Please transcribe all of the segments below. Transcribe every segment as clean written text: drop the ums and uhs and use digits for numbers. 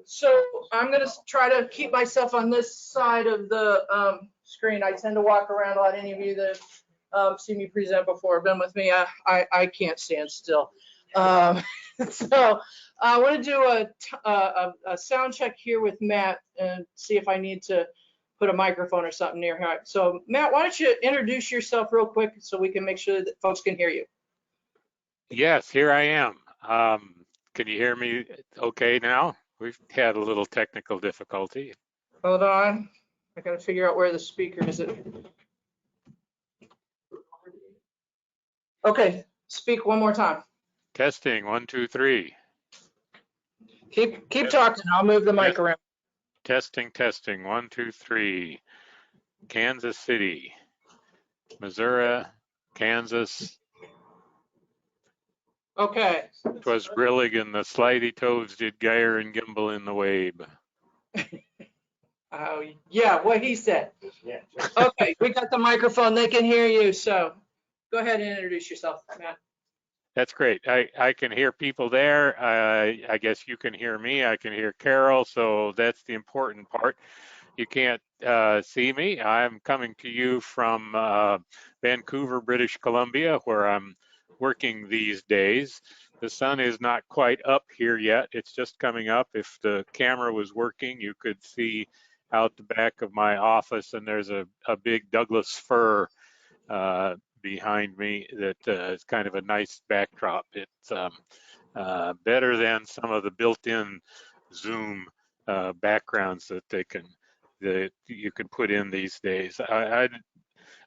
So I'm going to try to keep myself on this side of the screen. I tend to walk around a lot. Any of you that see me present before have been with me, I can't stand still. So I want to do a sound check here with Matt and see if I need to put a microphone or something near here. So Matt, why don't you introduce yourself real quick so we can make sure that folks can hear you. Yes, here I am. Can you hear me okay now? We've had a little technical difficulty. Hold on. I got to figure out where the speaker is. Okay, speak one more time. Testing, 1, 2, 3. Keep talking. I'll move the mic around. Testing, 1, 2, 3. Kansas City, Missouri, Kansas. Okay. 'Twas brillig and the slithy toads did gyre and gimble in the wabe. Yeah, what he said. Okay, we got the microphone. They can hear you. So go ahead and introduce yourself, Matt. That's great. I can hear people there. I guess you can hear me. I can hear Carol. So that's the important part. You can't see me. I'm coming to you from Vancouver, British Columbia, where I'm working these days. The sun is not quite up here yet. It's just coming up. If the camera was working, you could see out the back of my office, and there's a big Douglas fir behind me that is kind of a nice backdrop. It's better than some of the built-in Zoom backgrounds that you can put in these days. I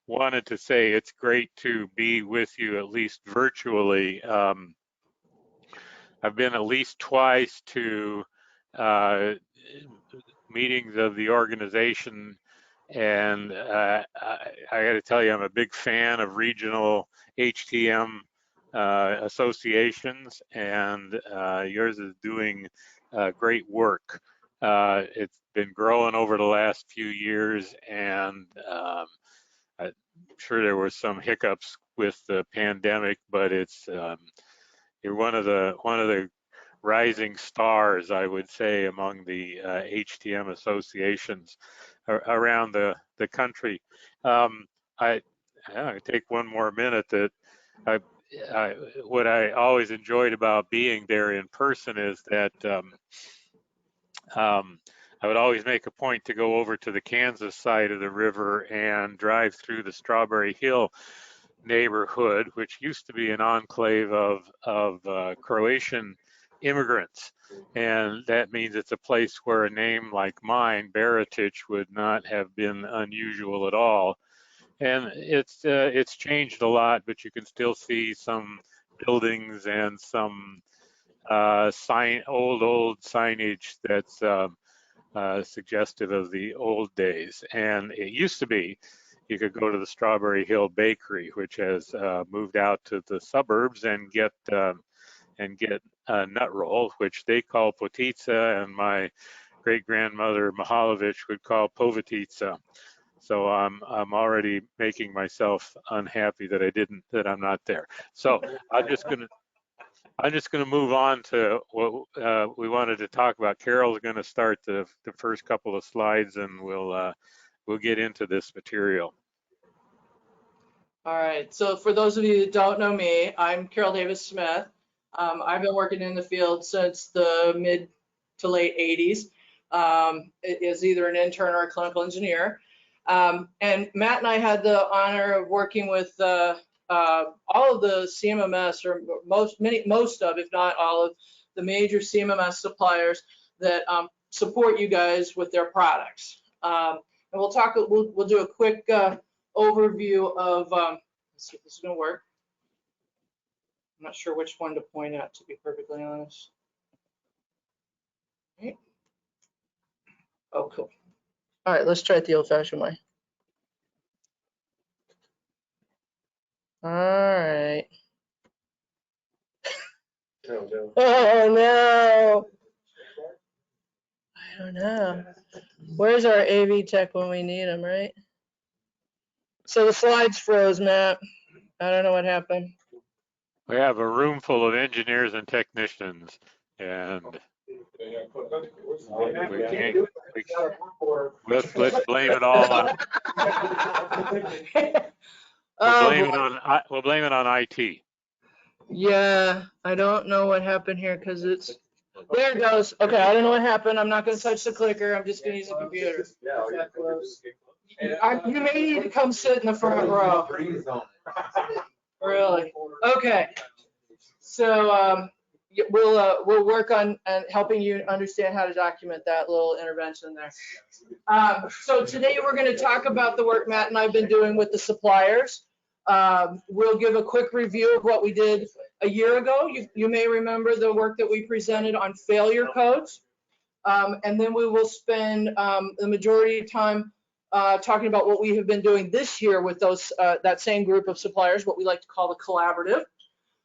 wanted to say it's great to be with you, at least virtually. I've been at least twice to meetings of the organization, and I got to tell you, I'm a big fan of regional HTM associations, and yours is doing great work. It's been growing over the last few years, and I'm sure there were some hiccups with the pandemic, but it's you're one of the rising stars, I would say, among the HTM associations around the country. I take one more minute that what I always enjoyed about being there in person is that I would always make a point to go over to the Kansas side of the river and drive through the Strawberry Hill neighborhood, which used to be an enclave of Croatian immigrants. And that means it's a place where a name like mine, Baratic, would not have been unusual at all. And it's changed a lot, but you can still see some buildings and some old signage that's suggestive of the old days. And it used to be you could go to the Strawberry Hill Bakery, which has moved out to the suburbs, and get a nut roll, which they call potica, and my great-grandmother Mihalovich would call povatica. So I'm already making myself unhappy that I'm not there. So I'm just gonna move on to what we wanted to talk about. Carol's gonna start the first couple of slides, and we'll get into this material. All right, so for those of you that don't know me, I'm Carol Davis Smith. I've been working in the field since the mid to late 80s. It is either an intern or a clinical engineer. And Matt and I had the honor of working with all of the CMMS, or most of, if not all of, the major CMMS suppliers that support you guys with their products. And we'll do a quick overview of, let's see if this is gonna work. I'm not sure which one to point at, to be perfectly honest. Okay. Oh, cool. All right, let's try it the old-fashioned way. All right. Oh no. I don't know. Where's our AV tech when we need them, right? So the slides froze, Matt. I don't know what happened. We have a room full of engineers and technicians, and Let's blame it all on. We'll blame it on IT. Yeah, I don't know what happened here because it's, there it goes. Okay, I don't know what happened. I'm not going to touch the clicker. I'm just going to use the computer. You may need to come sit in the front row. Really? Okay. So we'll work on helping you understand how to document that little intervention there. So today we're going to talk about the work Matt and I've been doing with the suppliers. We'll give a quick review of what we did a year ago. You may remember the work that we presented on failure codes. And then we will spend the majority of time talking about what we have been doing this year with those that same group of suppliers, what we like to call the collaborative.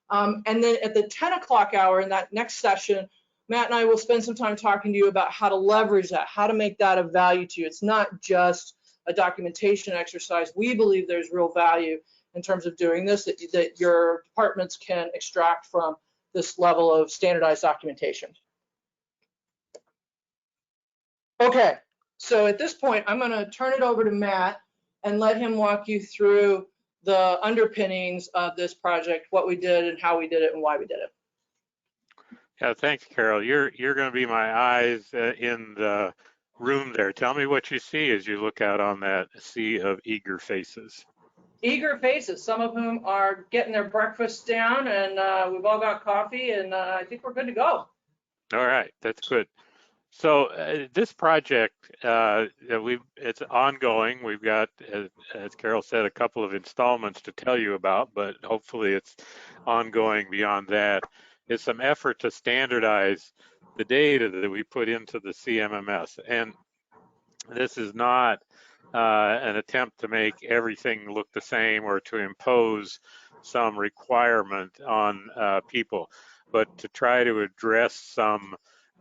And then at the 10 o'clock hour in that next session, Matt and I will spend some time talking to you about how to leverage that, how to make that of value to you. It's not just a documentation exercise. We believe there's real value in terms of doing this, that your departments can extract from this level of standardized documentation. Okay, so at this point, I'm going to turn it over to Matt and let him walk you through the underpinnings of this project, what we did and how we did it and why we did it. Yeah, thanks, Carol. You're going to be my eyes in the room there. Tell me what you see as you look out on that sea of eager faces. Eager faces, some of whom are getting their breakfast down, and we've all got coffee, and I think we're good to go. All right, that's good. So this project, it's ongoing. We've got, as Carol said, a couple of installments to tell you about, but hopefully it's ongoing beyond that. It's some effort to standardize the data that we put into the CMMS. And this is not an attempt to make everything look the same or to impose some requirement on people, but to try to address some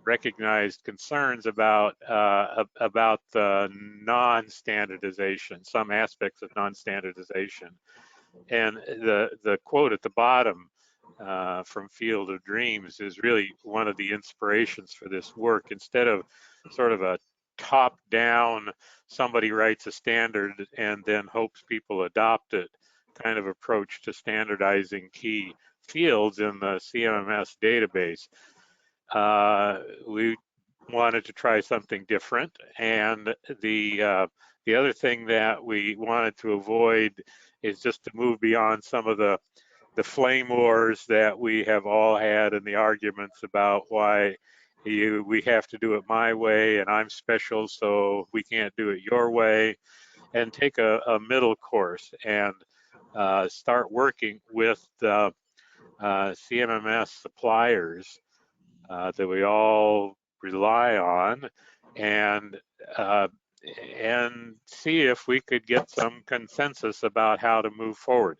recognized concerns about the non-standardization, some aspects of non-standardization. And the quote at the bottom from Field of Dreams is really one of the inspirations for this work. Instead of sort of a top-down, somebody writes a standard and then hopes people adopt it kind of approach to standardizing key fields in the CMMS database. We wanted to try something different, and the other thing that we wanted to avoid is just to move beyond some of the flame wars that we have all had and the arguments about why we have to do it my way and I'm special so we can't do it your way, and take a middle course and start working with the CMMS suppliers that we all rely on, and see if we could get some consensus about how to move forward.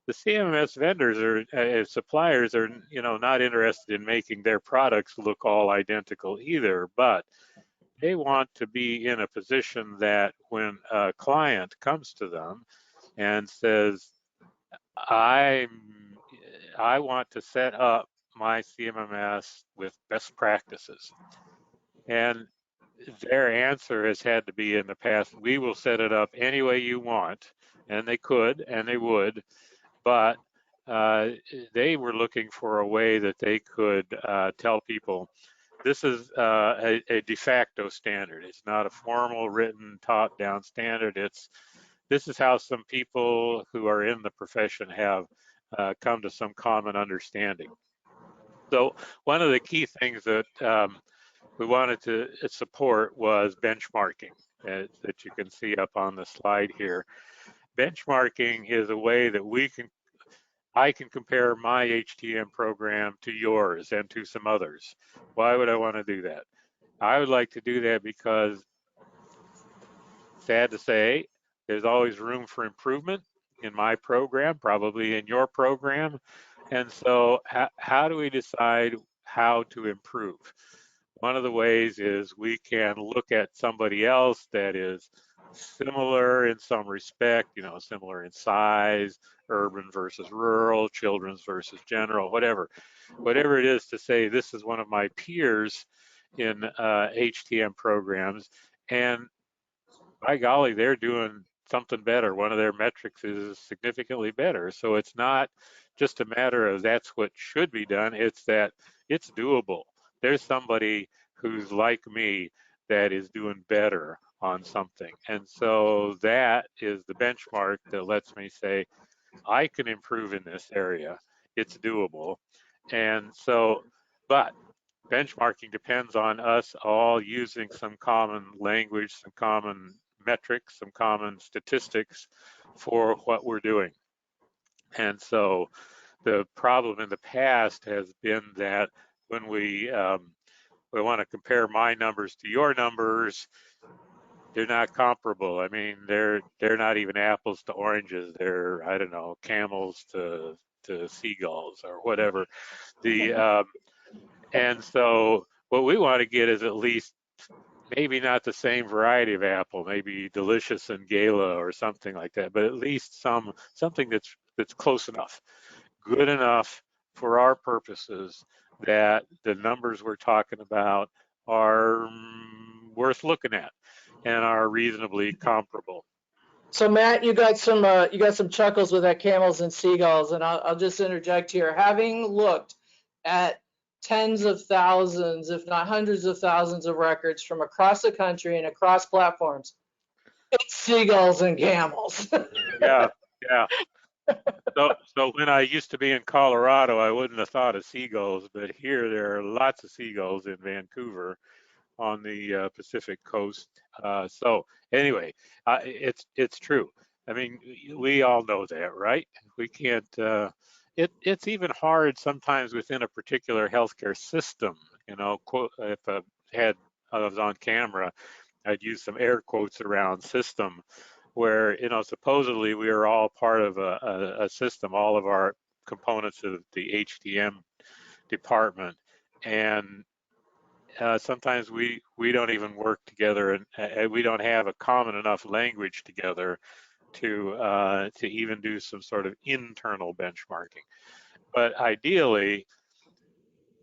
The CMMS vendors or suppliers are, not interested in making their products look all identical either, but they want to be in a position that when a client comes to them and says, I want to set up my CMMS with best practices, and their answer has had to be in the past, we will set it up any way you want, and they could and they would, but they were looking for a way that they could tell people this is a de facto standard. It's not a formal written top-down standard. This is how some people who are in the profession have come to some common understanding. So one of the key things that we wanted to support was benchmarking, that you can see up on the slide here. Benchmarking is a way that I can compare my HTM program to yours and to some others. Why would I want to do that? I would like to do that because, sad to say, there's always room for improvement in my program, probably in your program. And so how do we decide how to improve? One of the ways is we can look at somebody else that is similar in some respect, similar in size, urban versus rural, children's versus general, whatever it is, to say this is one of my peers in HTM programs, and by golly, they're doing something better. One of their metrics is significantly better. So it's not just a matter of that's what should be done, it's that it's doable. There's somebody who's like me that is doing better on something. And so that is the benchmark that lets me say, I can improve in this area. It's doable. And so, but benchmarking depends on us all using some common language, some common metrics, some common statistics for what we're doing. And so the problem in the past has been that when we want to compare my numbers to your numbers, they're not comparable. I mean, they're not even apples to oranges. They're, I don't know, camels to seagulls or whatever. The and so what we want to get is at least maybe not the same variety of apple, maybe delicious and gala or something like that, but at least something that's close enough, good enough for our purposes that the numbers we're talking about are worth looking at and are reasonably comparable. So Matt, you got some chuckles with that camels and seagulls, and I'll just interject here. Having looked at tens of thousands, if not hundreds of thousands of records from across the country and across platforms, it's seagulls and camels. Yeah, yeah. So when I used to be in Colorado, I wouldn't have thought of seagulls, but here there are lots of seagulls in Vancouver on the Pacific coast. So anyway, it's true. I mean, we all know that, right? We can't. It's even hard sometimes within a particular healthcare system. You know, if I was on camera, I'd use some air quotes around system, where supposedly we are all part of a system, all of our components of the HTM department, and sometimes we don't even work together, and we don't have a common enough language together to even do some sort of internal benchmarking. But ideally,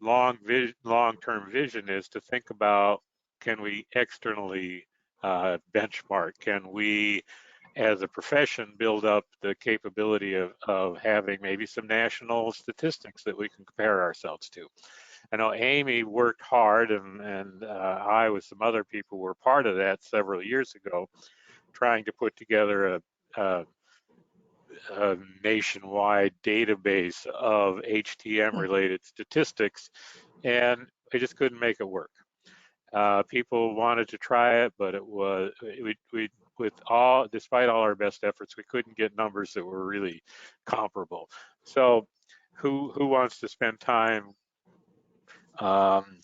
long-term vision is to think about, can we externally benchmark? Can we, as a profession, build up the capability of having maybe some national statistics that we can compare ourselves to? I know AAMI worked hard, and I with some other people were part of that several years ago, trying to put together a nationwide database of HTM-related statistics, and I just couldn't make it work. People wanted to try it, but it was despite all our best efforts, we couldn't get numbers that were really comparable. So, who wants to spend time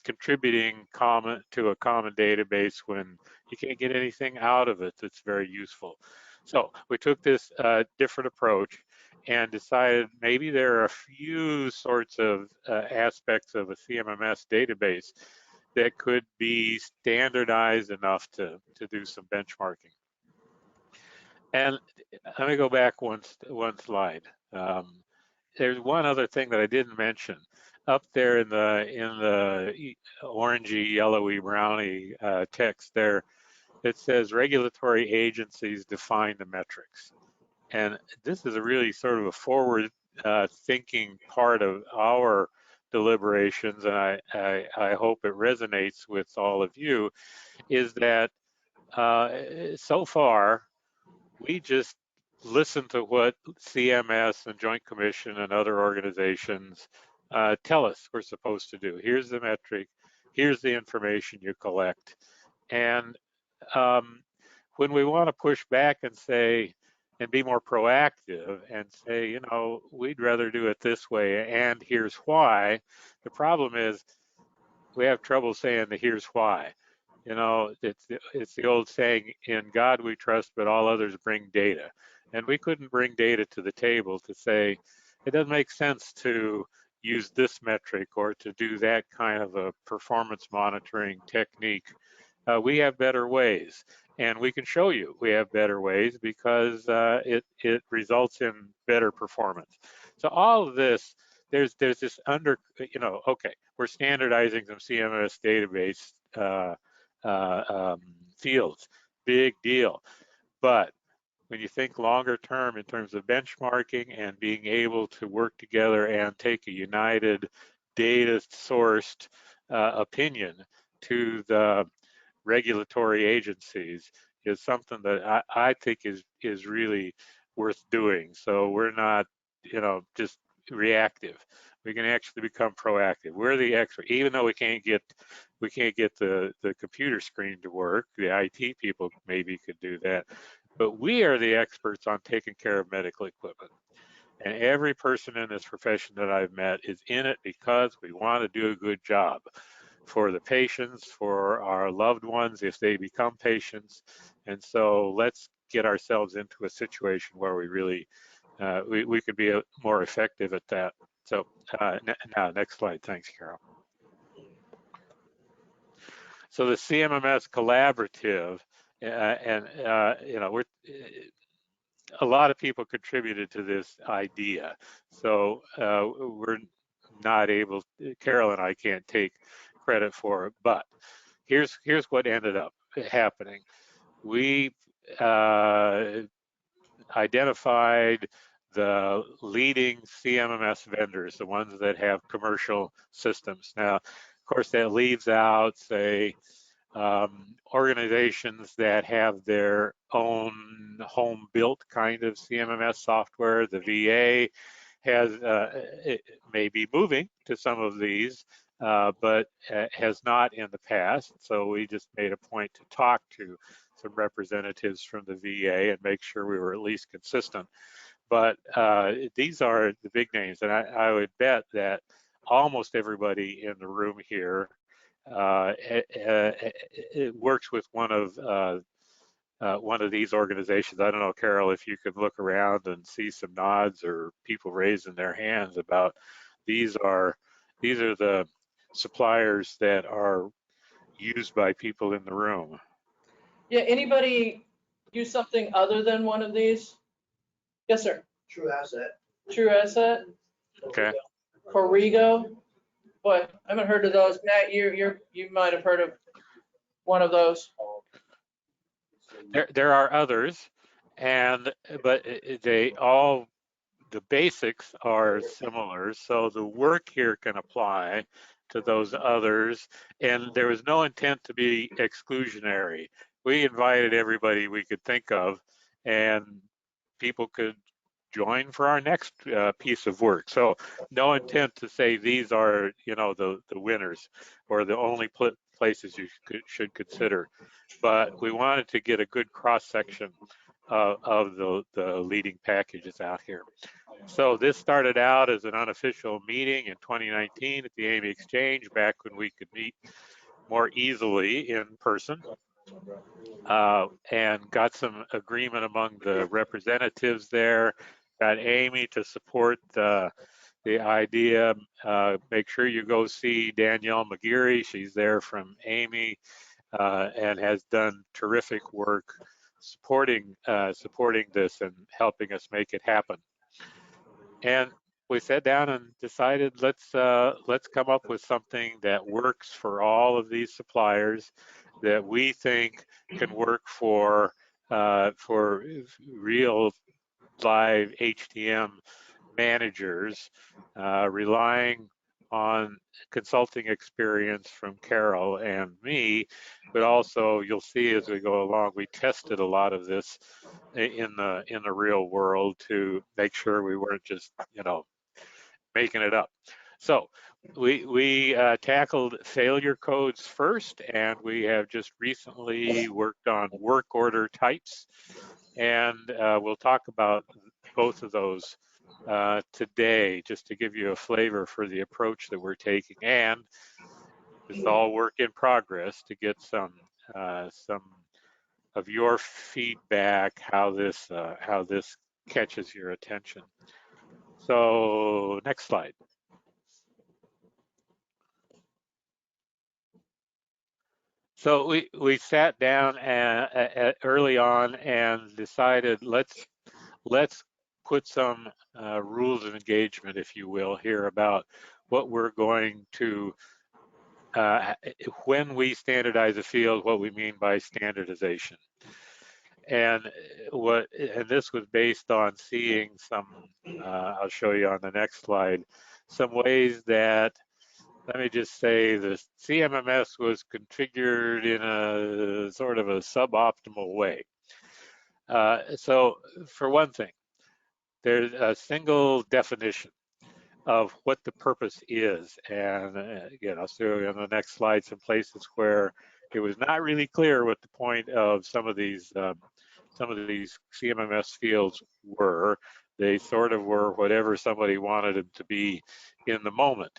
contributing to a common database when you can't get anything out of it that's very useful? So we took this different approach and decided maybe there are a few sorts of aspects of a CMMS database that could be standardized enough to do some benchmarking. And let me go back one slide. There's one other thing that I didn't mention. Up there in the orangey, yellowy, browny text there, it says regulatory agencies define the metrics. And this is a really sort of a forward thinking part of our deliberations, and I hope it resonates with all of you, is that so far we just listen to what CMS and Joint Commission and other organizations tell us we're supposed to do. Here's the metric, here's the information you collect. And when we want to push back and say, and be more proactive and say, we'd rather do it this way, and here's why, the problem is we have trouble saying the here's why. It's the old saying, in God we trust, but all others bring data. And we couldn't bring data to the table to say, it doesn't make sense to use this metric or to do that kind of a performance monitoring technique. We have better ways, and we can show you we have better ways because it results in better performance. So all of this there's this okay, we're standardizing some CMS database fields, big deal. But when you think longer term in terms of benchmarking and being able to work together and take a united data sourced opinion to the regulatory agencies is something that I think is really worth doing. So we're not, just reactive. We can actually become proactive. We're the expert, even though we can't get the computer screen to work. The IT people maybe could do that, but we are the experts on taking care of medical equipment. And every person in this profession that I've met is in it because we want to do a good job for the patients, for our loved ones if they become patients. And so let's get ourselves into a situation where we really, we could be more effective at that. So now, next slide. Thanks, Carol. So the Cmms Collaborative, we're a lot of people contributed to this idea. So we're not able, Carol and I can't take credit for it, but here's what ended up happening. We identified the leading CMMS vendors, the ones that have commercial systems. Now, of course, that leaves out, say, organizations that have their own home-built kind of CMMS software. The VA has it may be moving to some of these, but has not in the past. So we just made a point to talk to some representatives from the VA and make sure we were at least consistent. But these are the big names, and I would bet that almost everybody in the room here it works with one of these organizations. I don't know, Carol, if you could look around and see some nods or people raising their hands about these are the suppliers that are used by people in the room. Yeah, anybody use something other than one of these? Yes, sir. True Asset. True Asset. Okay. Corrigo. Boy, I haven't heard of those. Matt, you might have heard of one of those. There are others, but the basics are similar. So the work here can apply to those others, and there was no intent to be exclusionary. We invited everybody we could think of, and people could join for our next piece of work. So no intent to say these are, the winners or the only places you should consider. But we wanted to get a good cross section of the leading packages out here. So this started out as an unofficial meeting in 2019 at the AAMI Exchange, back when we could meet more easily in person, and got some agreement among the representatives there. Got AAMI to support the idea. Make sure you go see Danielle McGeary. She's there from AAMI and has done terrific work supporting this and helping us make it happen. And we sat down and decided let's come up with something that works for all of these suppliers, that we think can work for real live HTM managers, relying on consulting experience from Carol and me, but also you'll see as we go along, we tested a lot of this in the real world to make sure we weren't just making it up. So we tackled failure codes first, and we have just recently worked on work order types, and we'll talk about both of those today, just to give you a flavor for the approach that we're taking. And it's all work in progress to get some of your feedback, how this catches your attention. So next slide. So we sat down early on and decided let's put some rules of engagement, if you will, here about what we're going to, when we standardize a field, what we mean by standardization. And this was based on seeing some, I'll show you on the next slide, some ways that, let me just say, the CMMS was configured in a sort of a suboptimal way. So for one thing, there's a single definition of what the purpose is. And again, I'll show you on the next slide some places where it was not really clear what the point of some of these CMMS fields were. They sort of were whatever somebody wanted them to be in the moment.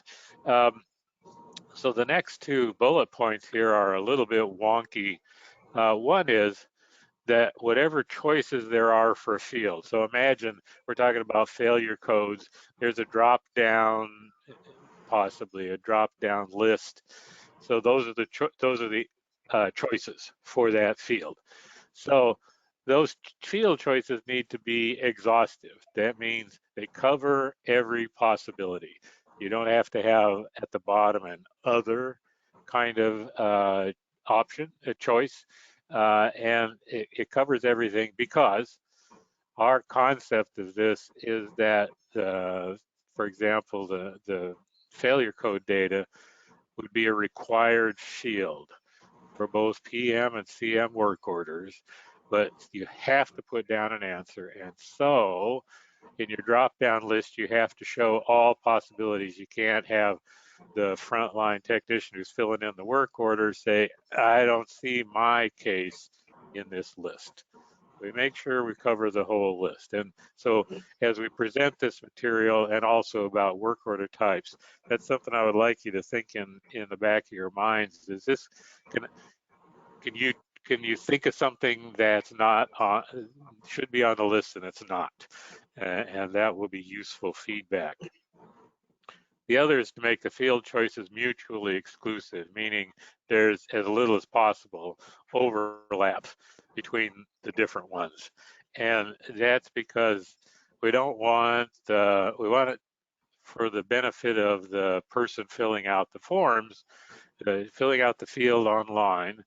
So the next two bullet points here are a little bit wonky. One is that whatever choices there are for a field. So imagine we're talking about failure codes. There's a drop down, possibly a drop down list. So those are the choices for that field. So those field choices need to be exhaustive. That means they cover every possibility. You don't have to have at the bottom an other kind of option, a choice, and it covers everything, because our concept of this is that, for example, the failure code data would be a required field for both PM and CM work orders, but you have to put down an answer. And so in your drop-down list, you have to show all possibilities. You can't have the frontline technician who's filling in the work order say, I don't see my case in this list. We make sure we cover the whole list. And so as we present this material, and also about work order types, that's something I would like you to think in the back of your minds. Is this, can you think of something that's not on, should be on the list and it's not? And that will be useful feedback. The other is to make the field choices mutually exclusive, meaning there's as little as possible overlap between the different ones. And that's because we don't want, we want it for the benefit of the person filling out the forms, filling out the field online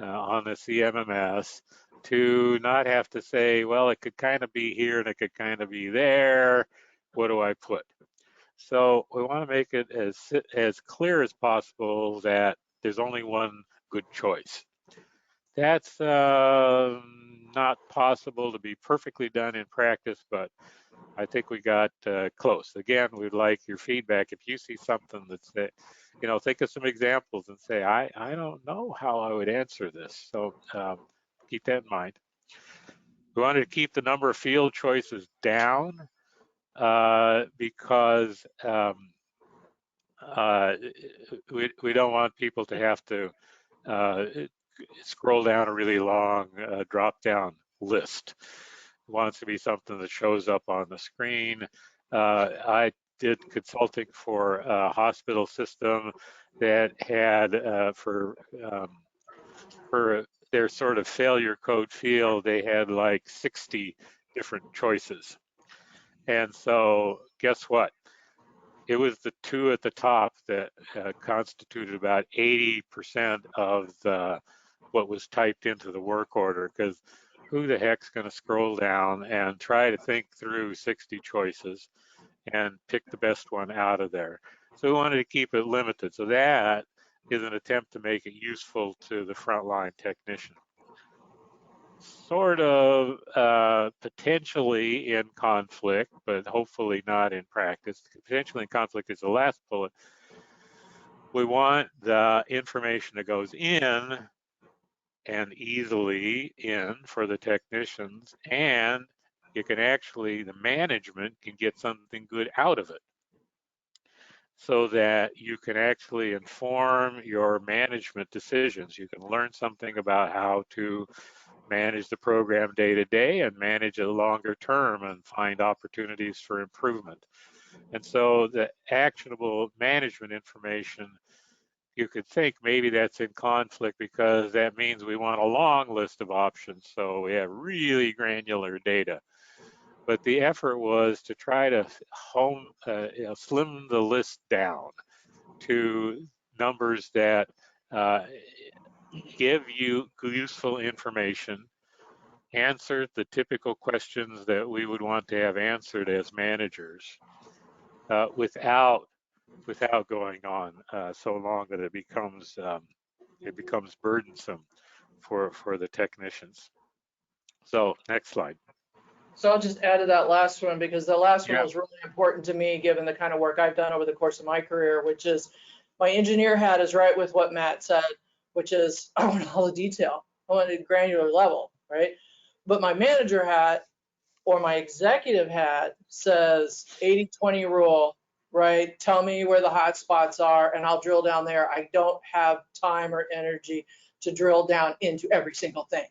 on the CMMS, to not have to say, well, it could kind of be here and it could kind of be there. What do I put? So we want to make it as clear as possible that there's only one good choice. That's not possible to be perfectly done in practice, but I think we got close. Again, we'd like your feedback. If you see something that's, think of some examples and say, I don't know how I would answer this. So keep that in mind. We wanted to keep the number of field choices down because we don't want people to have to scroll down a really long drop-down list. It wants to be something that shows up on the screen. I did consulting for a hospital system that had for their sort of failure code field, they had like 60 different choices. And so guess what? It was the two at the top that constituted about 80% of what was typed into the work order, because who the heck's going to scroll down and try to think through 60 choices and pick the best one out of there? So we wanted to keep it limited. So that is an attempt to make it useful to the frontline technician. Sort of potentially in conflict, but hopefully not in practice. Potentially in conflict is the last bullet. We want the information that goes in and easily in for the technicians, and you can actually, the management can get something good out of it, so that you can actually inform your management decisions. You can learn something about how to manage the program day to day and manage it longer term and find opportunities for improvement. And so the actionable management information, you could think maybe that's in conflict, because that means we want a long list of options. So we have really granular data. but the effort was to try to slim the list down to numbers that give you useful information, answer the typical questions that we would want to have answered as managers, without going on so long that it becomes burdensome for the technicians. So next slide. So I'll just add to that last one because the last one Yeah. was really important to me given the kind of work I've done over the course of my career, which is my engineer hat is right with what Matt said, which is I want all the detail. I want a granular level, right? But my manager hat or my executive hat says 80-20 rule, right? Tell me where the hot spots are and I'll drill down there. I don't have time or energy to drill down into every single thing.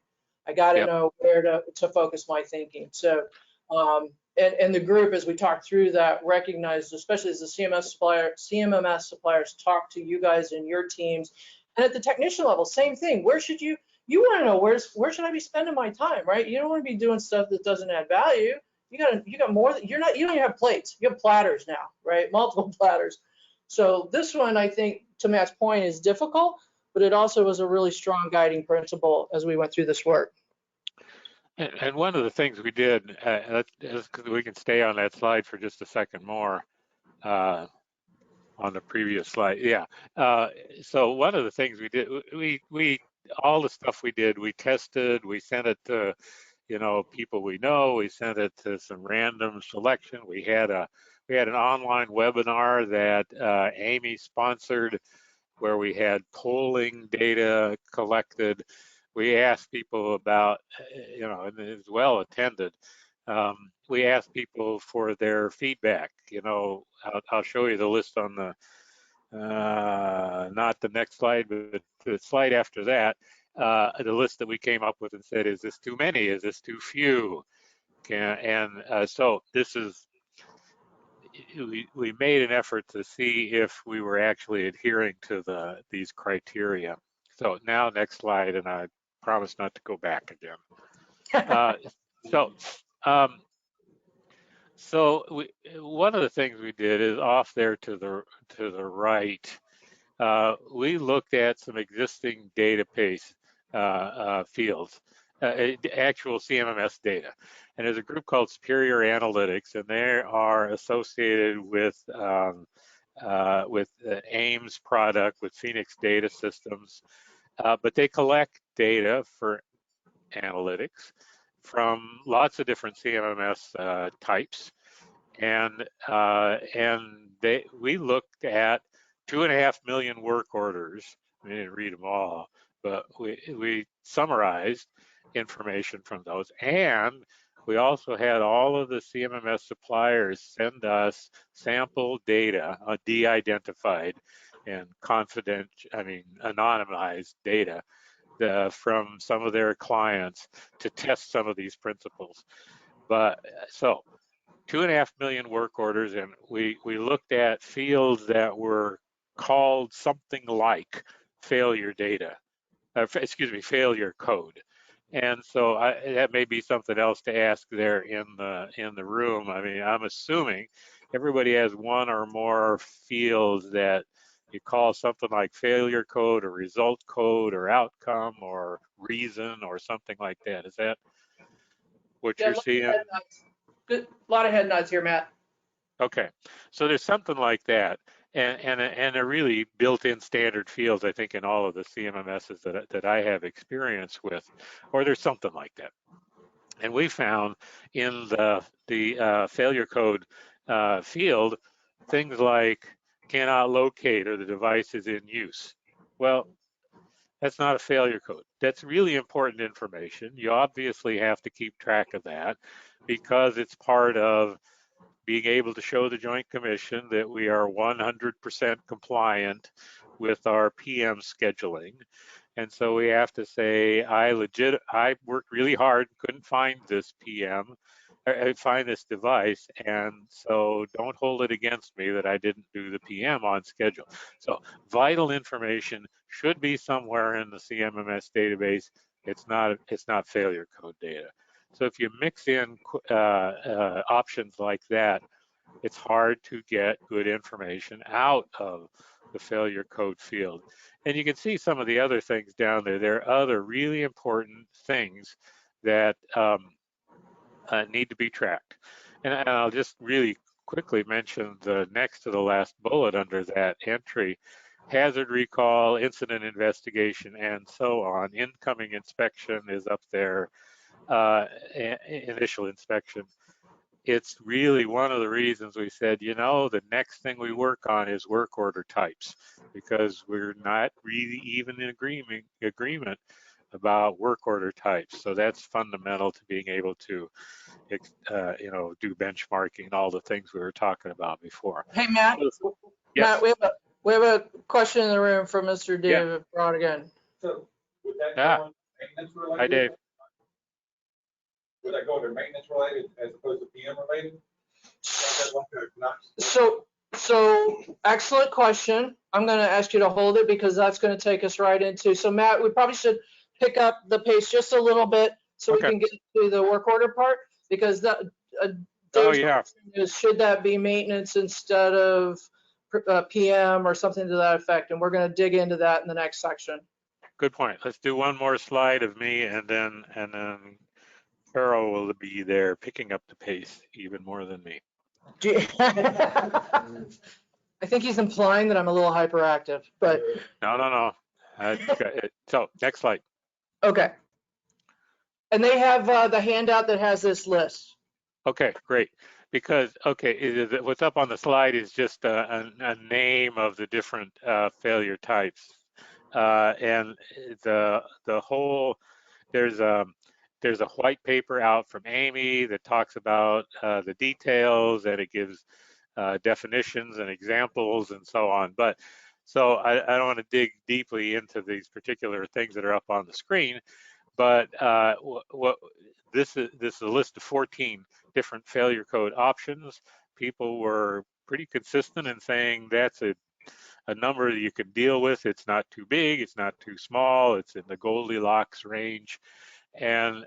I got to Yep. know where to focus my thinking. So, and the group, as we talk through that, recognized, especially as the CMMS suppliers talk to you guys and your teams, and at the technician level, same thing. Where should you want to know where should I be spending my time, right? You don't want to be doing stuff that doesn't add value. You got more. You don't even have plates. You have platters now, right? Multiple platters. So this one, I think, to Matt's point, is difficult, but it also was a really strong guiding principle as we went through this work. And one of the things we did, we can stay on that slide for just a second more, on the previous slide. Yeah. So one of the things we did, we all the stuff we did, we tested, we sent it to, people we know, we sent it to some random selection. We had an online webinar that AAMI sponsored, where we had polling data collected. We asked people about, and it was well attended. We asked people for their feedback. I'll show you the list on the, not the next slide, but the slide after that, the list that we came up with and said, is this too many? Is this too few? So this is, we made an effort to see if we were actually adhering to these criteria. So now next slide, and I promise not to go back again. So one of the things we did is off there to the right. We looked at some existing database fields, actual CMMS data. And there's a group called Superior Analytics, and they are associated with AIM's product, with Phoenix Data Systems. But they collect data for analytics from lots of different CMMS types. And we looked at 2.5 million work orders. We didn't read them all, but we summarized information from those. And we also had all of the CMMS suppliers send us sample data, de-identified and anonymized data from some of their clients to test some of these principles. But so 2.5 million work orders, and we looked at fields that were called something like failure data, failure code. And so that may be something else to ask there in the room. I mean, I'm assuming everybody has one or more fields that you call something like failure code or result code or outcome or reason or something like that. Is that what you're seeing? Good, a lot of head nods here, Matt. Okay, so there's something like that, and they're really built-in standard fields, I think, in all of the CMMSs that I have experience with, or there's something like that. And we found in the failure code field things like cannot locate or the device is in use. Well, that's not a failure code. That's really important information. You obviously have to keep track of that because it's part of being able to show the Joint Commission that we are 100% compliant with our PM scheduling. And so we have to say, I worked really hard, couldn't find this PM, find this device, and so don't hold it against me that I didn't do the PM on schedule. So vital information should be somewhere in the CMMS database. It's not failure code data. So if you mix in options like that, it's hard to get good information out of the failure code field. And you can see some of the other things down there. There are other really important things that need to be tracked. And I'll just really quickly mention the next to the last bullet under that entry: hazard recall, incident investigation, and so on. Incoming inspection is up there, initial inspection. It's really one of the reasons we said, you know, the next thing we work on is work order types, because we're not really even in agreement about work order types. So that's fundamental to being able to, you know, do benchmarking, all the things we were talking about before. Hey, Matt. Yes. Matt, we have a question in the room from Mr. David Brodigan. So would that go on maintenance related? Hi, Dave. Would that go under maintenance related as opposed to PM related? So excellent question. I'm going to ask you to hold it because that's going to take us right into. So Matt, we probably should pick up the pace just a little bit so we can get to the work order part, because that is, should that be maintenance instead of PM or something to that effect? And we're going to dig into that in the next section. Good point. Let's do one more slide of me, and then Carol will be there picking up the pace even more than me. I think he's implying that I'm a little hyperactive, but no. So next slide. Okay. And they have the handout that has this list. Okay, great. Because what's up on the slide is just a name of the different failure types, and the whole there's a white paper out from AAMI that talks about the details, and it gives definitions and examples and so on. But so I don't want to dig deeply into these particular things that are up on the screen. But this is a list of 14 different failure code options. People were pretty consistent in saying that's a number that you can deal with. It's not too big, it's not too small, it's in the Goldilocks range. And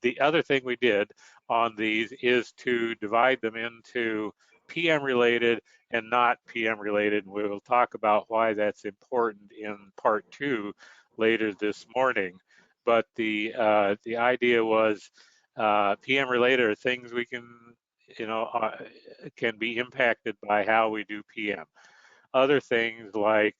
the other thing we did on these is to divide them into PM related and not PM related. And we will talk about why that's important in part 2 later this morning. But the idea was PM related are things we can, can be impacted by how we do PM. Other things like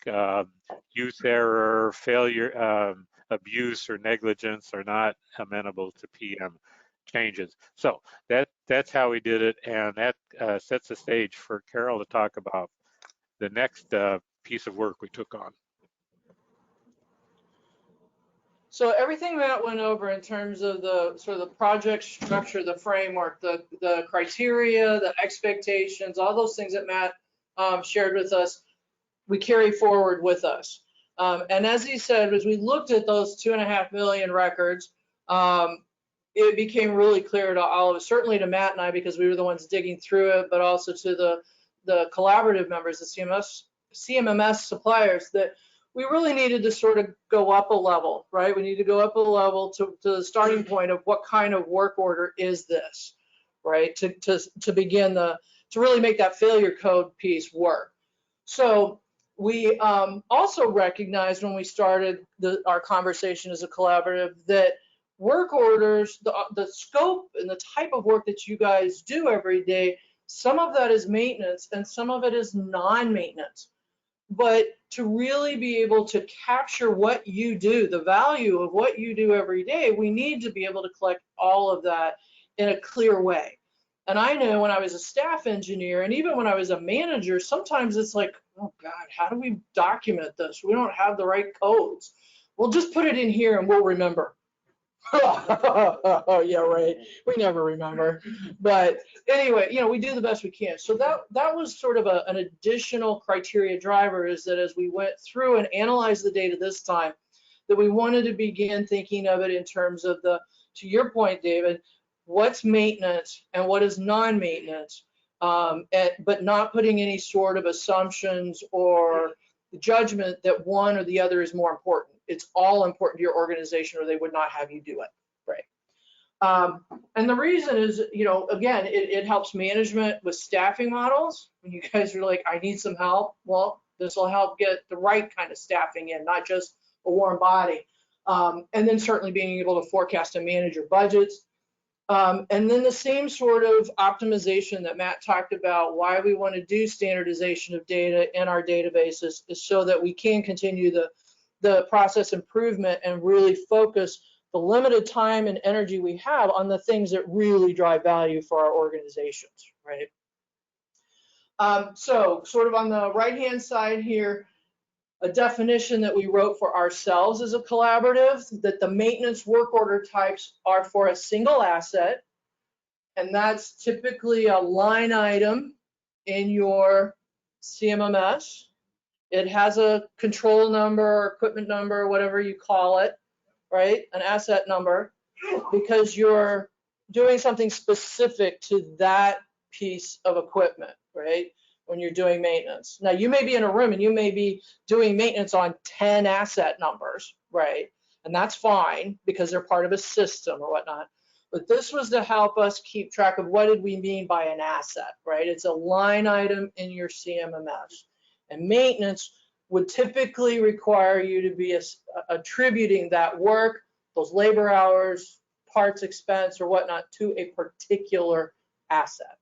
use error, failure, abuse, or negligence are not amenable to PM changes. So that's how we did it, and that sets the stage for Carol to talk about the next piece of work we took on. So everything Matt went over in terms of the sort of the project structure, the framework, the criteria, the expectations, all those things that Matt shared with us, we carry forward with us. And as he said, as we looked at those 2.5 million records, it became really clear to all of us, certainly to Matt and I, because we were the ones digging through it, but also to the collaborative members, the CMMS suppliers, that we really needed to sort of go up a level, right? We need to go up a level to the starting point of what kind of work order is this, right? To begin to really make that failure code piece work. So we also recognized when we started our conversation as a collaborative that work orders, the scope and the type of work that you guys do every day, some of that is maintenance and some of it is non-maintenance. But to really be able to capture what you do, the value of what you do every day, we need to be able to collect all of that in a clear way. And I know when I was a staff engineer, and even when I was a manager, sometimes it's like, oh God, how do we document this? We don't have the right codes. We'll just put it in here and we'll remember. Oh yeah, right. We never remember. But anyway, we do the best we can. So that was sort of an additional criteria driver, is that as we went through and analyzed the data this time, that we wanted to begin thinking of it in terms of to your point, David, what's maintenance and what is non-maintenance, but not putting any sort of assumptions or judgment that one or the other is more important. It's all important to your organization or they would not have you do it, right? And the reason is, again, it helps management with staffing models. When you guys are like, I need some help, well, this will help get the right kind of staffing in, not just a warm body. And then certainly being able to forecast and manage your budgets. And then the same sort of optimization that Matt talked about, why we want to do standardization of data in our databases is so that we can continue the process improvement and really focus the limited time and energy we have on the things that really drive value for our organizations, right? So sort of on the right-hand side here, a definition that we wrote for ourselves as a collaborative, that the maintenance work order types are for a single asset, and that's typically a line item in your CMMS. It has a control number, equipment number, whatever you call it, right? An asset number, because you're doing something specific to that piece of equipment, right? When you're doing maintenance. Now, you may be in a room and you may be doing maintenance on 10 asset numbers, right? And that's fine because they're part of a system or whatnot. But this was to help us keep track of what did we mean by an asset, right? It's a line item in your CMMS. And maintenance would typically require you to be attributing that work, those labor hours, parts expense or whatnot to a particular asset.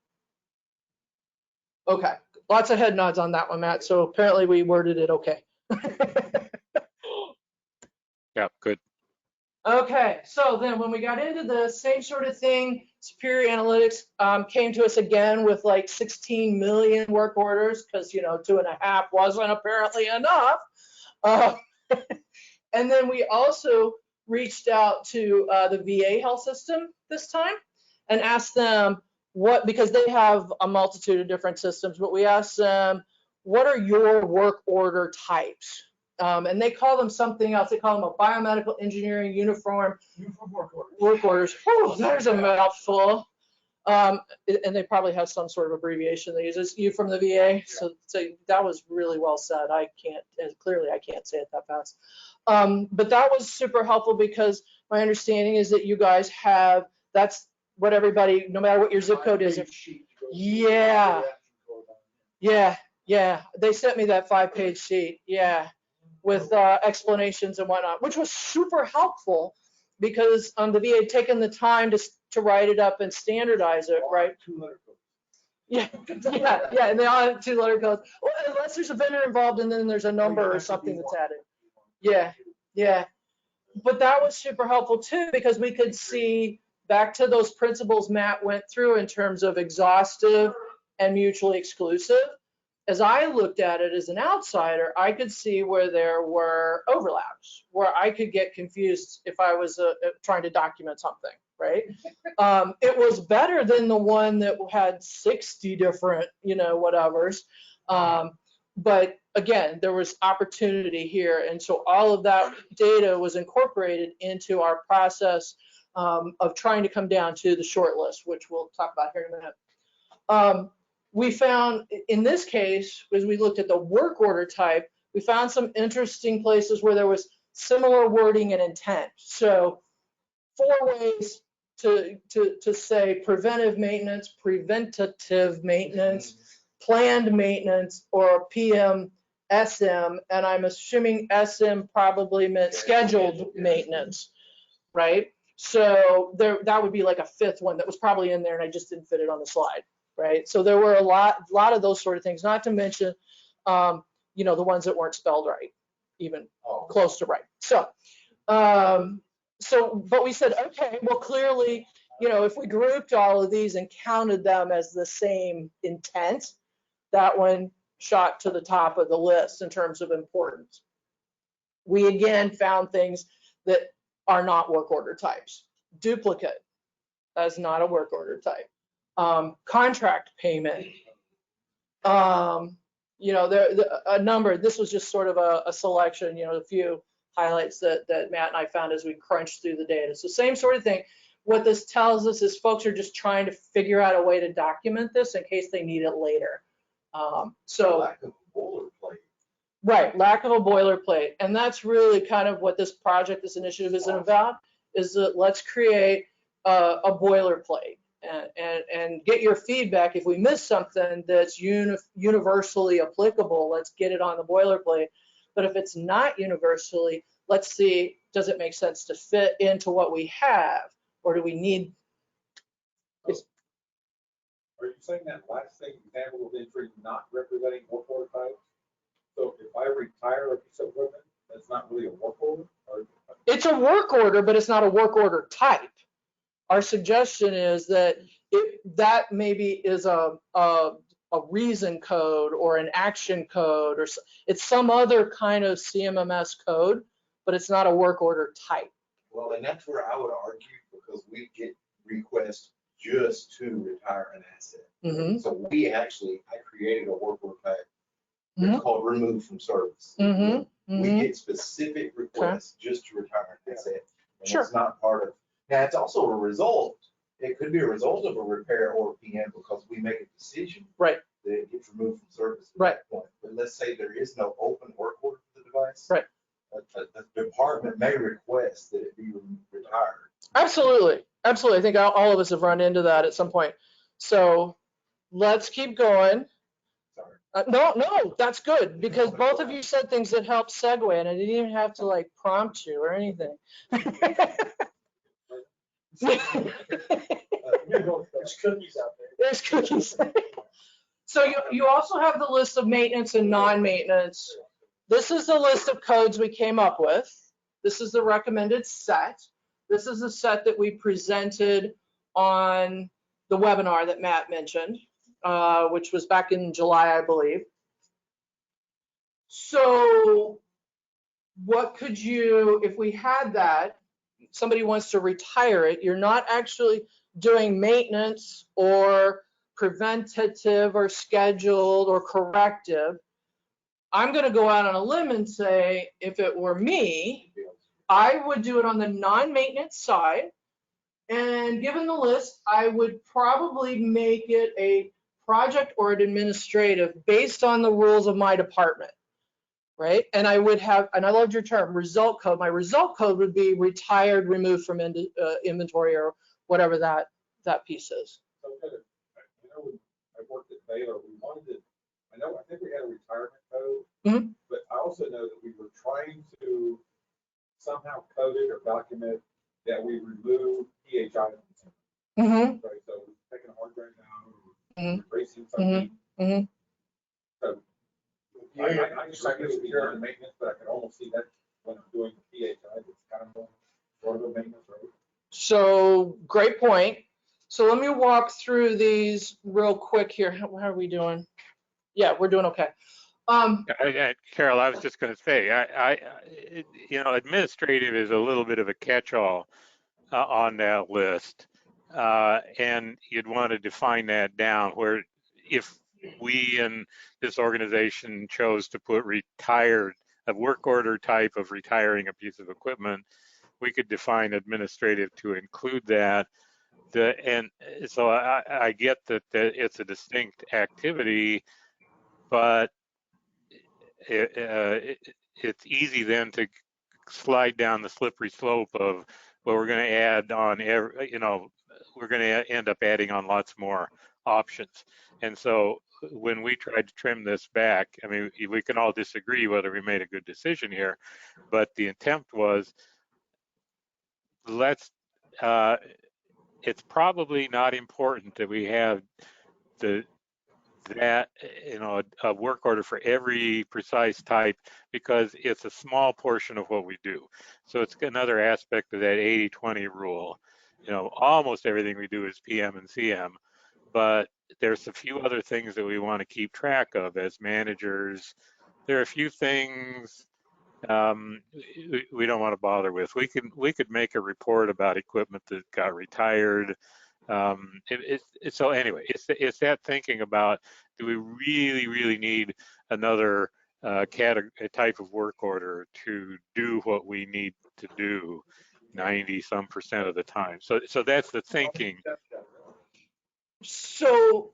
Okay, lots of head nods on that one, Matt. So apparently we worded it okay. Yeah, good. Okay, so then when we got into the same sort of thing, Superior Analytics came to us again with like 16 million work orders because, 2.5 wasn't apparently enough. And then we also reached out to the VA health system this time and asked them because they have a multitude of different systems, but we asked them, what are your work order types? And they call them something else. They call them a biomedical engineering uniform work orders. Oh, there's a mouthful. And they probably have some sort of abbreviation they use. It's you from the VA. So that was really well said. I can't say it that fast. But that was super helpful because my understanding is that you guys have, that's what everybody, no matter what your zip code is. Yeah. They sent me that 5-page sheet. Yeah. With explanations and whatnot, which was super helpful because the VA had taken the time to write it up and standardize it, right? 200 codes. Yeah, and they all have 2-letter codes. Well, unless there's a vendor involved and then there's a number or something that's added. Yeah. But that was super helpful too because we could see back to those principles Matt went through in terms of exhaustive and mutually exclusive. As I looked at it as an outsider, I could see where there were overlaps, where I could get confused if I was trying to document something, right? It was better than the one that had 60 different, whatevers. But again, there was opportunity here. And so all of that data was incorporated into our process of trying to come down to the short list, which we'll talk about here in a minute. We found, in this case, as we looked at the work order type, we found some interesting places where there was similar wording and intent. So 4 ways to say preventive maintenance, preventative maintenance, planned maintenance, or PM SM, and I'm assuming SM probably meant scheduled maintenance, right? So that would be like a 5th one that was probably in there and I just didn't fit it on the slide. Right, so there were a lot of those sort of things, not to mention, the ones that weren't spelled right, even close to right. So, but we said, okay, well, clearly, if we grouped all of these and counted them as the same intent, that one shot to the top of the list in terms of importance. We again found things that are not work order types. Duplicate, that's not a work order type. Contract payment, a number. This was just sort of a selection, a few highlights that Matt and I found as we crunched through the data. So same sort of thing. What this tells us is folks are just trying to figure out a way to document this in case they need it later. Lack of a boilerplate. Right, lack of a boilerplate. And that's really kind of what this project, this initiative isn't about, is that let's create a boilerplate and get your feedback. If we miss something that's universally applicable, let's get it on the boilerplate. But if it's not universally, let's see, does it make sense to fit into what we have, or do we need? Are you saying that last thing, example of entry not representing work order type? So if I retire a piece of equipment, that's not really a work order? Or? It's a work order, but it's not a work order type. Our suggestion is that that maybe is a reason code or an action code, or it's some other kind of CMMS code, but it's not a work order type. Well, and that's where I would argue, because we get requests just to retire an asset. Mm-hmm. So I created a work order type. It's Mm-hmm. called remove from service. Mm-hmm. We get specific requests just to retire an asset. And Sure. it's not part of, now it's also a result. It could be a result of a repair or a PM because we make a decision. Right. That it gets removed from service at Right. that point. But let's say there is no open work order for the device. Right. The department may request that it be retired. Absolutely. Absolutely. I think all of us have run into that at some point. So let's keep going. Sorry. No, that's good, because both of you said things that helped segue, and I didn't even have to like prompt you or anything. There's cookies out there. There's cookies. So you also have the list of maintenance and non-maintenance. This is the list of codes we came up with. This is the recommended set. This is the set that we presented on the webinar that Matt mentioned, which was back in July, I believe. So what could you, if we had that, somebody wants to retire it, you're not actually doing maintenance or preventative or scheduled or corrective. I'm going to go out on a limb and say, if it were me, I would do it on the non-maintenance side. And given the list, I would probably make it a project or an administrative based on the rules of my department, right? And I would have, and I loved your term, result code. My result code would be retired, removed from inventory, or whatever that piece is. So I know I worked at Baylor. We wanted to, I think we had a retirement code, Mm-hmm. but I also know that we were trying to somehow code it or document that we remove PHI. Mm-hmm. Right, so taking a hard drive down, Mhm. erasing something. Mm-hmm. So I just like it would be on maintenance, but I could almost see that when I'm doing the PHI, it's kind of sort of a maintenance, right? So great point. So let me walk through these real quick here. How are we doing? Yeah, we're doing okay. Carol, I was just going to say, administrative is a little bit of a catch-all on that list, and you'd want to define that down. Where if we in this organization chose to put retired, a work order type of retiring a piece of equipment, we could define administrative to include that. And so I get that it's a distinct activity, but it's easy then to slide down the slippery slope of, well, we're going to add on every, we're going to end up adding on lots more options. And so when we tried to trim this back, I mean, we can all disagree whether we made a good decision here, but the attempt was, it's probably not important that we have a work order for every precise type, because it's a small portion of what we do. So it's another aspect of that 80-20 rule. Almost everything we do is PM and CM, but there's a few other things that we want to keep track of as managers. There are a few things we don't want to bother with. We could make a report about equipment that got retired. So anyway, it's that thinking about, do we really need another type of work order to do what we need to do 90-some% of the time? So that's the thinking. So,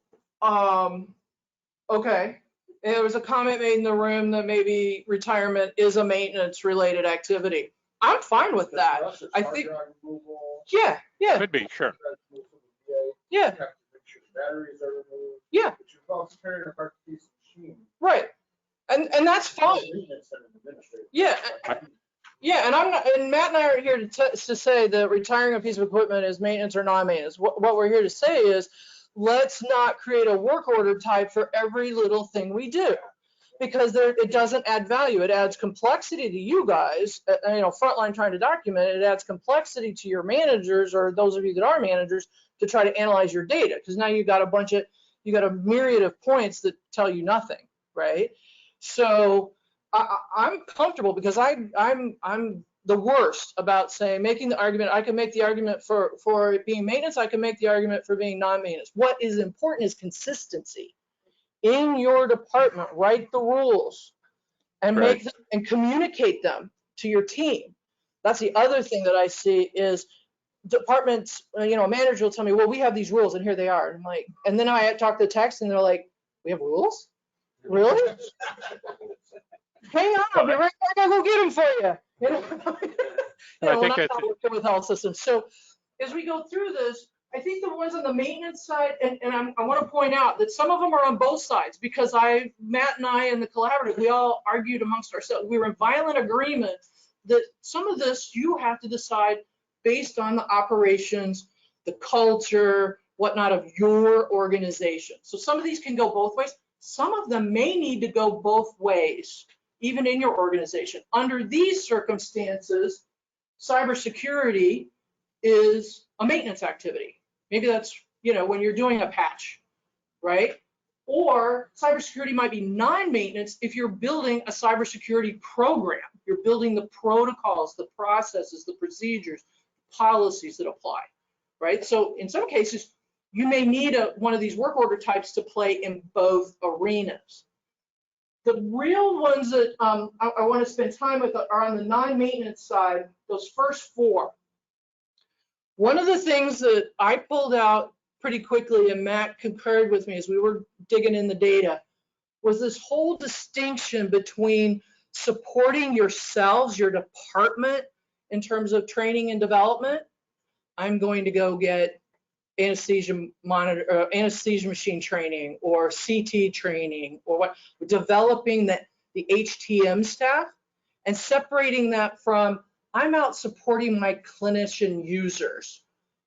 okay. There was a comment made in the room that maybe retirement is a maintenance related activity. I'm fine with that. I think, Yeah, Could be, sure. yeah, You have to make sure the batteries are removed. yeah, But you're also carrying apart the piece of machine. right. And that's fine. Maintenance and administrative. Yeah. Yeah, and I'm not, and Matt and I are here to say that retiring a piece of equipment is maintenance or non-maintenance. What we're here to say is, let's not create a work order type for every little thing we do, because it doesn't add value. It adds complexity to you guys, frontline trying to document it. It adds complexity to your managers, or those of you that are managers, to try to analyze your data, because now you got a myriad of points that tell you nothing, right? So I'm comfortable, because I'm the worst about making the argument. I can make the argument for it being maintenance. I can make the argument for being non-maintenance. What is important is consistency in your department. Write the rules and make them and communicate them to your team. That's the other thing that I see is departments. A manager will tell me, well, we have these rules and here they are. And I'm like, and then I talk to the text and they're like, we have rules? Really? Hang on, I'll be right back. I'll go get them for you. When I'm not working with health systems. So as we go through this, I think the ones on the maintenance side, and I want to point out that some of them are on both sides, because Matt and I and the collaborative, we all argued amongst ourselves. We were in violent agreement that some of this you have to decide based on the operations, the culture, whatnot of your organization. So some of these can go both ways. Some of them may need to go both ways, even in your organization. Under these circumstances, cybersecurity is a maintenance activity. Maybe that's, when you're doing a patch, right? Or cybersecurity might be non-maintenance if you're building a cybersecurity program. You're building the protocols, the processes, the procedures, policies that apply, right? So in some cases, you may need one of these work order types to play in both arenas. The real ones that I want to spend time with are on the non-maintenance side, those first four. One of the things that I pulled out pretty quickly, and Matt concurred with me as we were digging in the data, was this whole distinction between supporting yourselves, your department, in terms of training and development. I'm going to go get anesthesia machine training or CT training, or what, developing the HTM staff, and separating that from, I'm out supporting my clinician users.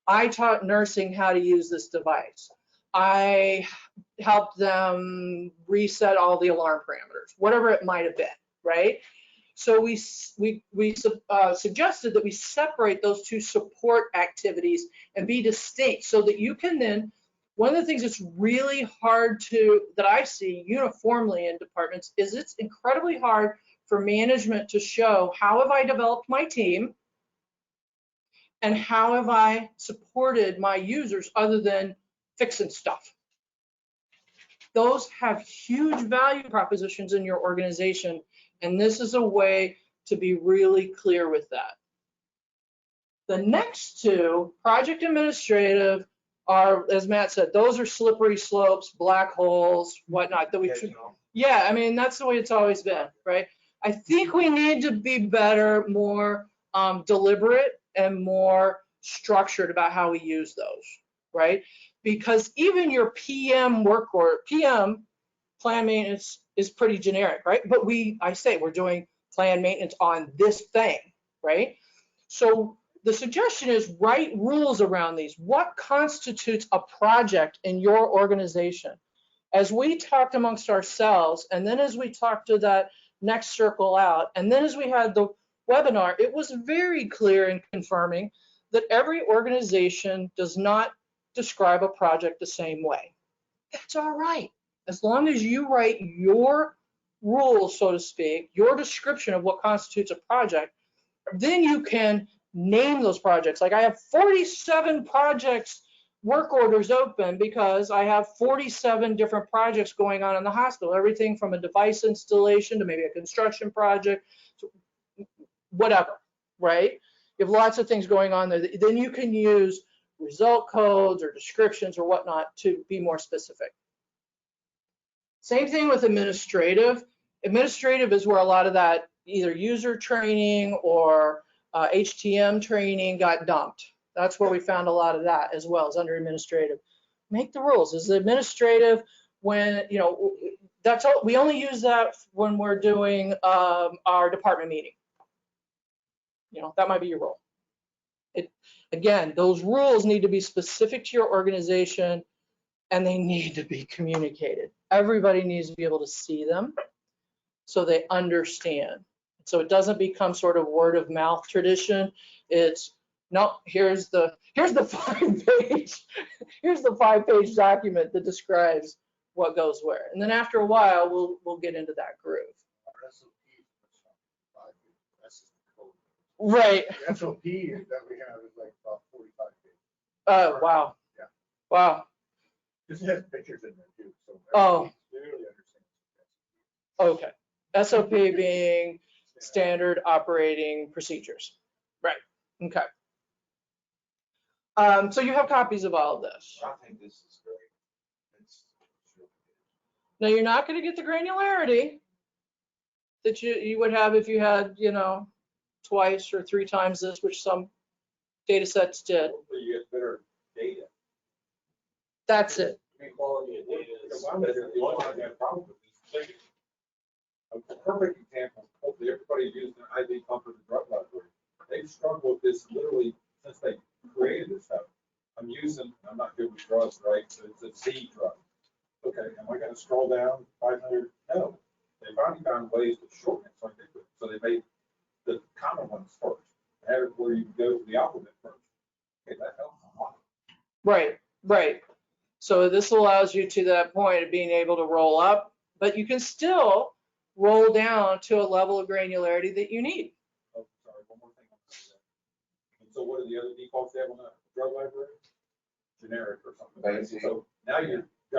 I taught nursing how to use this device. I helped them reset all the alarm parameters, whatever it might have been, right? So we suggested that we separate those two support activities and be distinct, so that you can then, one of the things that's really hard that I see uniformly in departments is it's incredibly hard for management to show, how have I developed my team and how have I supported my users other than fixing stuff. Those have huge value propositions in your organization, and this is a way to be really clear with that. The next two, project administrative, are, as Matt said, those are slippery slopes, black holes, whatnot. Yeah, I mean, that's the way it's always been, right? I think we need to be better, more deliberate and more structured about how we use those, right? Because even your PM work order, PM, plan maintenance, is pretty generic, right? But I say we're doing plan maintenance on this thing, right? So the suggestion is write rules around these. What constitutes a project in your organization? As we talked amongst ourselves, and then as we talked to that next circle out, and then as we had the webinar, it was very clear in confirming that every organization does not describe a project the same way. That's all right. As long as you write your rules, so to speak, your description of what constitutes a project, then you can name those projects. Like I have 47 projects, work orders open, because I have 47 different projects going on in the hospital, everything from a device installation to maybe a construction project, whatever, right? You have lots of things going on there. Then you can use result codes or descriptions or whatnot to be more specific. Same thing with administrative. Administrative is where a lot of that either user training or HTM training got dumped, That's where we found a lot of that as well as under administrative. Make the rules. Is administrative when, you know, that's all, we only use that when we're doing our department meeting. You know, that might be your role. Again, those rules need to be specific to your organization and they need to be communicated. Everybody needs to be able to see them so they understand. So it doesn't become sort of word of mouth tradition. It's no, here's the 5-page, here's the 5-page document that describes what goes where. And then after a while, we'll get into that groove. Right. The SOP that we have is like about 45 pages. Oh, wow. Yeah. Wow. This has pictures in there too, so Oh. everybody clearly understands. Okay. SOP being standard operating procedures. Right. Okay. So you have copies of all of this. I think this is great. It's really good. Now you're not going to get the granularity that you would have if you had, you know, twice or 3 times this, which some data sets did. Hopefully you get better data. That's it. Quality of data is. The only one I have problem with is thinking. A perfect example, hopefully everybody used an IV pump for the drug library. They've struggled with this literally since they created this stuff. I'm not good with drugs, right? So it's a C drug. Okay, am I gonna scroll down 500? No. They finally found ways to shorten it, so they made the common ones first. Have it where you can go to the alphabet first. Okay, that helps a lot. Right. Right. So this allows you to that point of being able to roll up, but you can still roll down to a level of granularity that you need. Oh, sorry, one more thing. And so what are the other defaults they have on the drug library? Generic or something. Basic. So now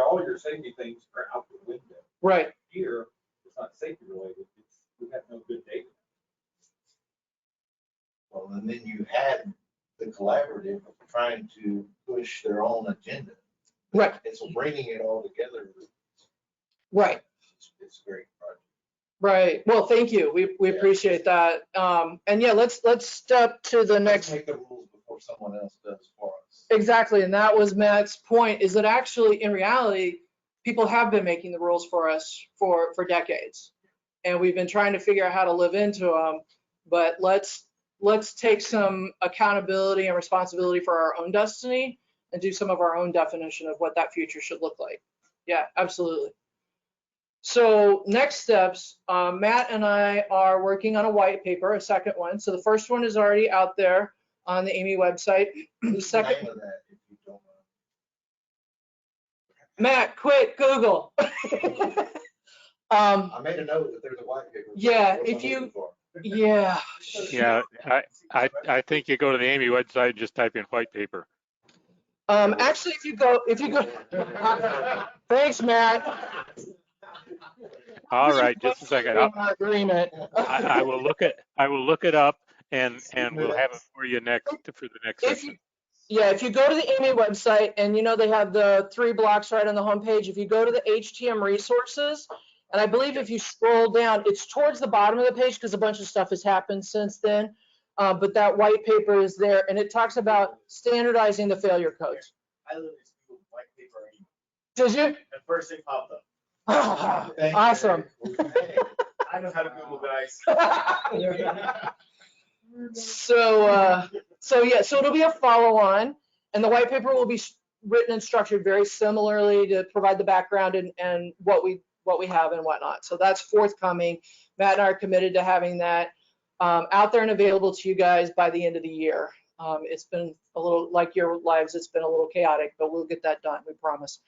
all your safety things are out the window. Right. Here, it's not safety related. We have no good data. Well, and then you had the collaborative trying to push their own agenda. Right. And so bringing it all together, Right. it's a great project. Right. Well, thank you. We appreciate that. And yeah, let's step to the next. Let's make the rules before someone else does for us. Exactly. And that was Matt's point, is that actually in reality, people have been making the rules for us for decades. And we've been trying to figure out how to live into them. But let's take some accountability and responsibility for our own destiny and do some of our own definition of what that future should look like. Yeah, absolutely. So next steps, Matt and I are working on a white paper, a second one. So the first one is already out there on the AAMI website. The second, Name of that, if you don't know. Matt, quick, Google. I made a note that there's a white paper. Yeah, That's what if I'm you- looking for. Yeah. Yeah, I think you go to the AAMI website and just type in white paper. Actually, if you go, thanks, Matt. All right, just a second. Agreement. I will look it up and we'll have it for you for the next session. Yeah, if you go to the AAMI website and you know they have the 3 blocks right on the homepage, if you go to the HTM resources, and I believe if you scroll down, it's towards the bottom of the page because a bunch of stuff has happened since then. But that white paper is there and it talks about standardizing the failure codes. I literally Googled white paper. Did you? The first thing popped up. Thank you. Awesome. I know how to Google, guys. So yeah, so it'll be a follow-on, and the white paper will be written and structured very similarly to provide the background and what we have and whatnot. So that's forthcoming. Matt and I are committed to having that out there and available to you guys by the end of the year. It's been a little, like your lives, it's been a little chaotic, but we'll get that done, we promise.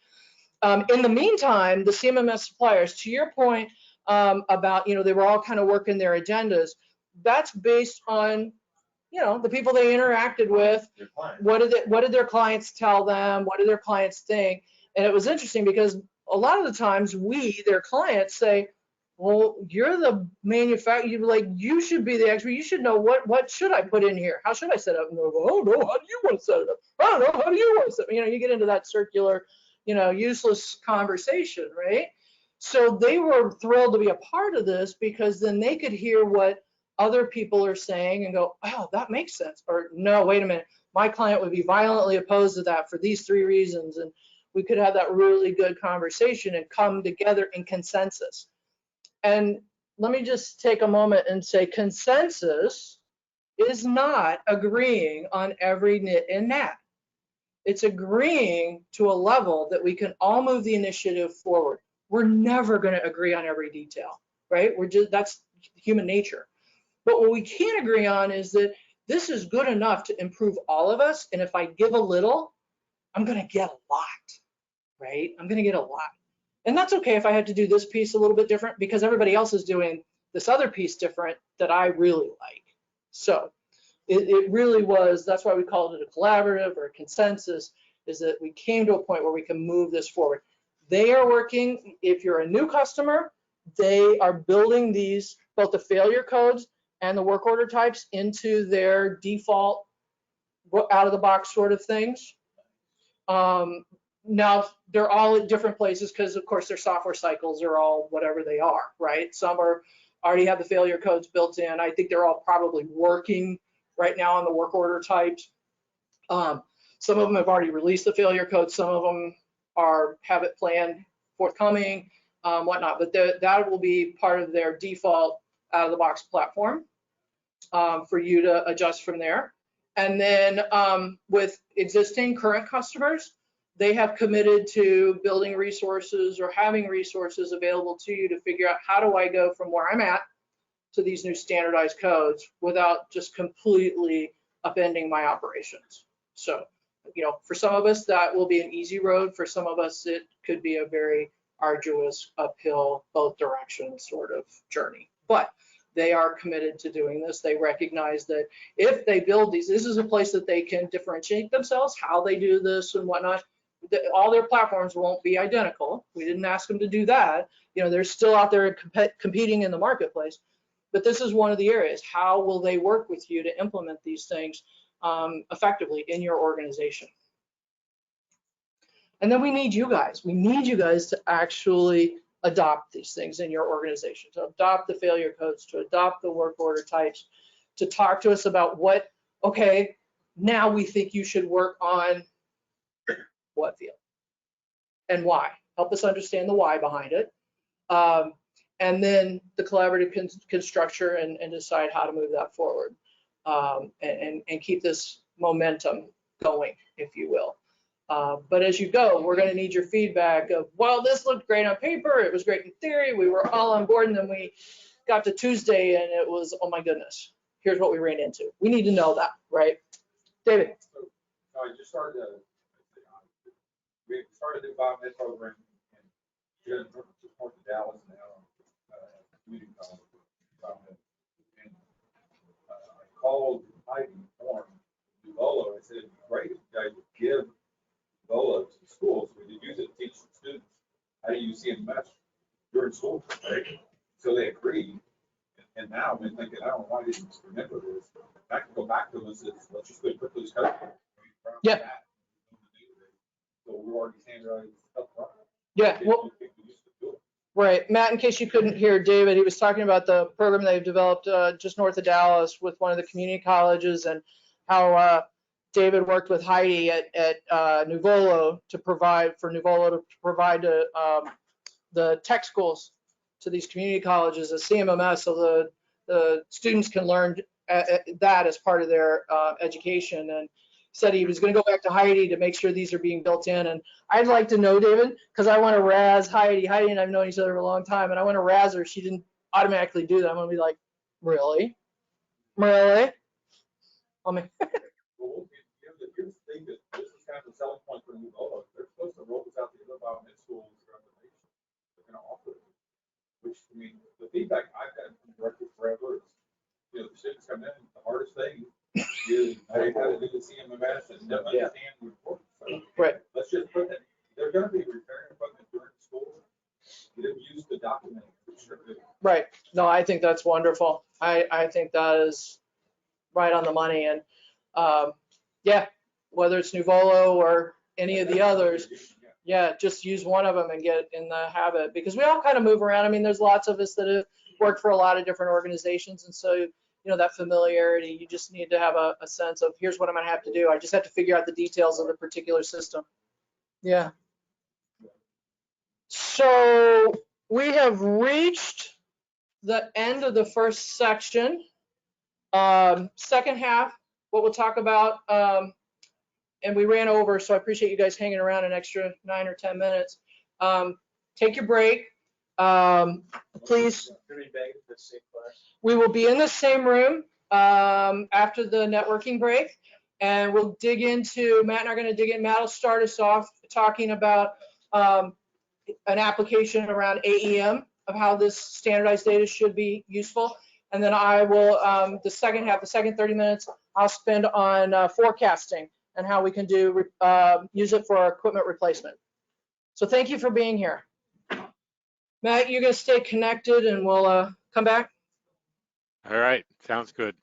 In the meantime, the CMMS suppliers, to your point about, they were all kind of working their agendas, that's based on, the people they interacted with. What did their clients tell them? What did their clients think? And it was interesting because a lot of the times their clients say, well, you're the manufacturer, you should be the expert. You should know what should I put in here? How should I set it up? And they'll go, oh no, how do you want to set it up? I don't know, how do you want to set it up? You get into that circular, useless conversation, right? So they were thrilled to be a part of this because then they could hear what other people are saying and go, oh, that makes sense. Or no, wait a minute, my client would be violently opposed to that for these 3 reasons. And we could have that really good conversation and come together in consensus. And let me just take a moment and say consensus is not agreeing on every nit and nat. It's agreeing to a level that we can all move the initiative forward. We're never going to agree on every detail, right? That's human nature. But what we can agree on is that this is good enough to improve all of us. And if I give a little, I'm going to get a lot, right? I'm going to get a lot. And that's okay if I had to do this piece a little bit different because everybody else is doing this other piece different that I really like. So it really was, that's why we called it a collaborative or a consensus, is that we came to a point where we can move this forward. They are working, if you're a new customer, they are building these, both the failure codes and the work order types into their default out of the box sort of things. Now they're all at different places because of course their software cycles are all whatever they are, right? Some are already have the failure codes built in. I think they're all probably working right now on the work order types. Some of them have already released the failure code. Some of them have it planned forthcoming, whatnot. But that will be part of their default out of the box platform for you to adjust from there. And then with existing current customers, they have committed to building resources or having resources available to you to figure out how do I go from where I'm at to these new standardized codes without just completely upending my operations. So, for some of us, that will be an easy road. For some of us, it could be a very arduous uphill, both directions sort of journey. But they are committed to doing this. They recognize that if they build these, this is a place that they can differentiate themselves, how they do this and whatnot. All their platforms won't be identical. We didn't ask them to do that. They're still out there competing in the marketplace. But this is one of the areas. How will they work with you to implement these things effectively in your organization? And then we need you guys. We need you guys to actually adopt these things in your organization, to adopt the failure codes, to adopt the work order types, to talk to us about okay, now we think you should work on what field and why. Help us understand the why behind it. And then the collaborative structure and decide how to move that forward and keep this momentum going, if you will. But as you go, we're going to need your feedback of, well, this looked great on paper. It was great in theory. We were all on board. And then we got to Tuesday and it was, oh my goodness, here's what we ran into. We need to know that, right? David. So I just started we started the biomed program and just north of Dallas now, community college biomed. And I called Heidi Horn, Ebola. I said, it'd be great if you guys would give Ebola to the schools. We could use it to teach the students how to use CMS during school, right? So they agreed. And now I've been thinking, I don't know why I didn't remember this. I can go back to them and say, let's just go put those codes. Yeah. So we're already standardized up front. Yeah. Well, right. Matt, in case you couldn't hear David, he was talking about the program they've developed just north of Dallas with one of the community colleges and how David worked with Heidi at Nuvolo to provide the tech schools to these community colleges as CMMS, so the students can learn that as part of their education. And said he was going to go back to Heidi to make sure these are being built in. And I'd like to know, David, because I want to razz Heidi. Heidi and I've known each other for a long time, and I want to razz her. She didn't automatically do that. I'm going to be like, really? Really? Well, here's the thing, that this is kind of the selling point for Ebola. They're supposed to roll this out to the other biomed schools around the nation. They're going to offer it. Which, I mean, the feedback I've gotten from directors forever is, the students come in, the hardest thing is they got to do the CMMS and understand the importance. So right. Let's just put that, they're going to be repairing equipment during school. Get them used to documenting. Right. No, I think that's wonderful. I think that is right on the money. And yeah, whether it's Nuvolo or any of the others, yeah, just use one of them and get in the habit, because we all kind of move around. I mean, there's lots of us that have worked for a lot of different organizations. And so that familiarity. You just need to have a sense of, here's what I'm gonna have to do. I just have to figure out the details of the particular system. Yeah. So we have reached the end of the first section. Second half, what we'll talk about, and we ran over, so I appreciate you guys hanging around an extra 9 or 10 minutes. Take your break. Please, we will be in the same room after the networking break, and we'll dig into, Matt and I are going to dig in. Matt will start us off talking about an application around AEM of how this standardized data should be useful. And then I will, the second half, the second 30 minutes, I'll spend on forecasting and how we can do use it for equipment replacement. So thank you for being here. Matt, you're going to stay connected and we'll come back. All right, sounds good.